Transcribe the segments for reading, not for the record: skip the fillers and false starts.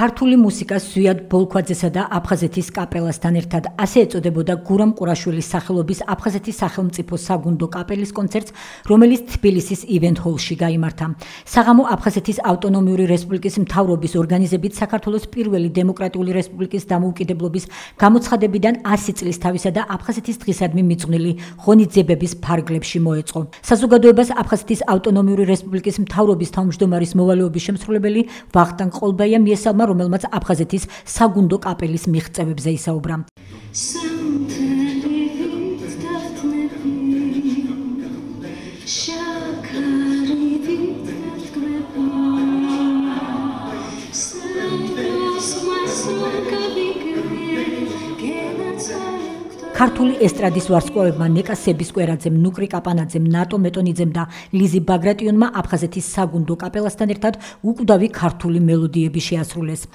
ქართული მუსიკას ზვიად ბოლქვაძესა და აფხაზეთის კაპელასთან ერთად ასე ეწოდებოდა გურამ ყურაშვილის სახელობის აფხაზეთის სახელმწიფო საგუნდო კაპელის კონცერტს, რომელიც თბილისის ივენთ ჰოლში გაიმართა. საღამო აფხაზეთის ავტონომიური რესპუბლიკის მთავრობის ორგანიზებით საქართველოს პირველი დემოკრატიული რესპუბლიკის დამოუკიდებლობის გამოცხადებიდან 100 წლის თავისა და აფხაზეთის დღისადმი მიძღვნილი ღონისძიებების ფარგლებში მოეწყო. საზოგადოებას აფხაზეთის ავტონომიური რესპუბლიკის მთავრობის თავმჯდომარის მოვალეობის შემსრულებელი ვახტანგ ყოლბაია მიესალმა, რომელმაც აფხაზეთის საგუნდო კაპელის მიღწევებზე ისაუბრა. ქართული ესტრადის ვარსკვლავებმა ნეკა სებისკვერაძემ, ნუკრი კაპანაძემ, ნატო მეტონიძემ და ლიზი ბაგრატიონმა აფხაზეთის საგუნდო კაპელასთან ერთად უკვდავი ქართული მელოდიები შეასრულეს.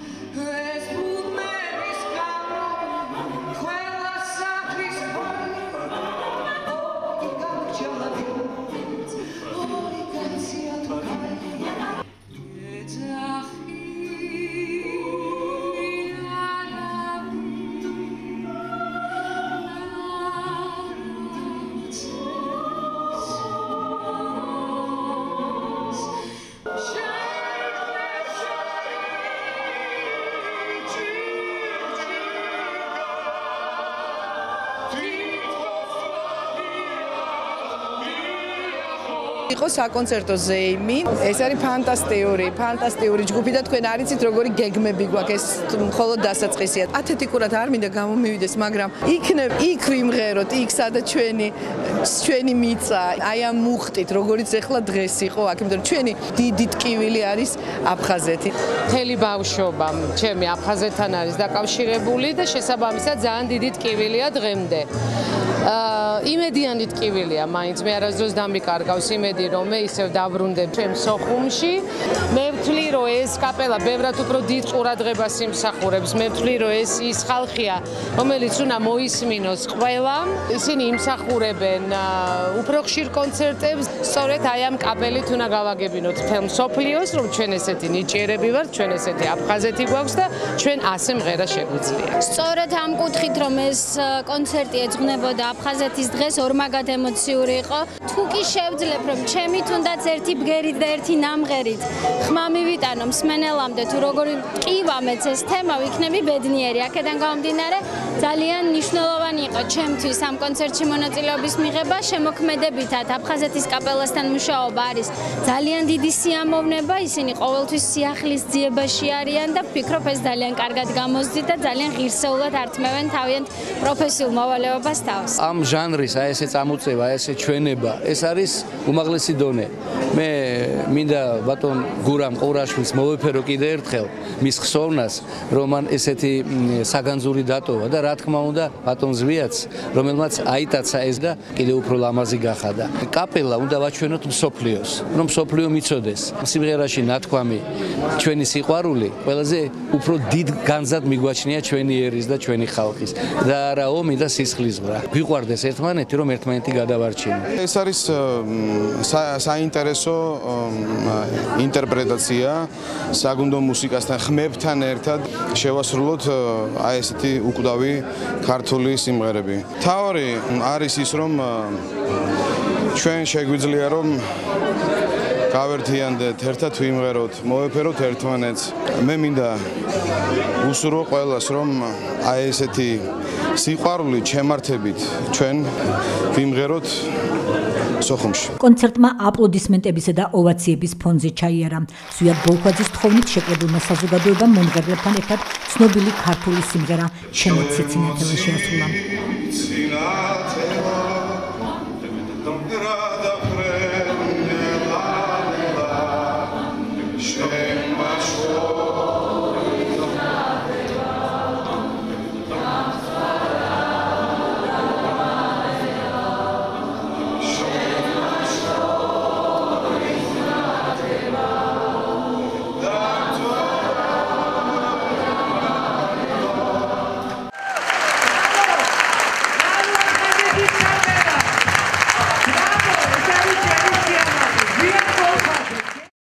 იყო საკონცერტო ზეიმი, ეს არის ფანტასტიკური ჯგუფი და თქვენ არ იცით როგორი გეგმები გვაქვს, ეს მხოლოდ დასაწყისია. ათეთიკურად არ მინდა გამომივიდეს, მაგრამ იქ ვიმღეროთ, იქ სადაც ჩვენი მიწა, აი ამ მუხტით, როგორიც ახლა დღეს იყო აქ, იმიტომ რომ ჩვენი დიდი ტკივილი არის აფხაზეთი. მთელი ბავშვობა ჩემი აფხაზეთთან არის დაკავშირებული და შესაბამისად ძალიან დიდი ტკივილია დღემდე. იმედიანი ტკივილია, მაინც მე არასდროს დამიკარგავს იმედი, რომ მე ისევ დაბრუნდებ ჩემ სოხუმში. მე ვთვლი, რომ ეს კაპელა ბევრად უფრო დიდ ყურადღებას იმსახურებს. მე ვთვლი, რომ ეს ის ხალხია, რომელიც უნდა მოისმინოს ყველამ. ისინი იმსახურებენ უფრო ხშირ კონცერტებს. სწორედ აი ამ კაპელით უნდა გავაგებინოთ მთელ მსოფლიოს, რომ ჩვენ ესეთი ნიჭიერები ვართ, ჩვენ ესეთი აფხაზეთი გვაქვს და ჩვენ ასე მღერა შეგვიძლია. სწორედ ამ კუთხით, რომ ეს კონცერტი ეძღვნებოდა აფხაზეთის დღეს, ორმაგად ემოციური იყო. თუ კი შევძლებ, რომ ჩემი თუნდაც ერთი ბგერით და ერთი ნამღერით ხმა მივიტანო მსმენელამდე, თუ როგორი ტკივა მეც ეს თემა, ვიქნები ბედნიერი. აქედან გამომდინარე, ძალიან მნიშვნელოვანი იყო ჩემთვის ამ კონცერტში მონაწილეობის მიღება. შემოქმედებითად აფხაზეთის კაპელასთან მუშაობა არის ძალიან დიდი სიამოვნება. ისინი ყოველთვის სიახლის ძიებაში არიან და ვფიქრობ, ეს ძალიან კარგად გამოსდით და ძალიან ღირსეულად ართმევენ თავიანთ პროფესიულ მოვალეობას თავს. ამ ჟანრის აი ესე წამოწევა, ესე ჩვენება, ეს არის უმაღლესი დონე. მე მინდა ბატონ გურამ ყურაშვილს მოვეფერო კიდე ერთხელ მის ხსოვნას, რომ მან ესეთი საგანძური დატოვა და რა თქმა უნდა ბატონ ზვიაც, რომელმაც აიტაცა ეს და კიდე უფრო ლამაზი გახადა. კაპელა უნდა ვაჩვენოთ მსოფლიოს, რომ მსოფლიო მიცოდეს. სიმღერაში ნათქვამი ჩვენი სიყვარული ყველაზე უფრო დიდ განზად მიგვაჩნია ჩვენი ერის და ჩვენი ხალხის და არა ომი და სისხლისღვრა. გვიყვარდეს ერთმანეთი, რომ ერთმანეთი გადავარჩინოთ. ეს არის საინტერესო ინტერპრეტაცია საგუნდო მუსიკასთან ხმებთან ერთად შევასრულოთ აი ესეთი უკვდავი ქართული სიმღერები. თავი არის ის, რომ ჩვენ შეგვიძლია რომ გავერთიანდეთ, ერთად ვიმღეროთ, მოვეფეროთ ერთმანეთს. მე მინდა უსურვო ყველას, რომ აი ესეთი სიყვარული ჩემართებით ჩვენ ვიმღეროთ სოხუმში. კონცერტმა აპლოდისმენტებისა და ოვაციების ფონზე ჩაიარა. ზვიად ბოლქვაძის თხოვნით შეკრებულმა საზოგადოებამ მომღერლებთან ერთად ცნობილი ქართული სიმღერა „ჩემი ციცინათელა“ შეასრულა.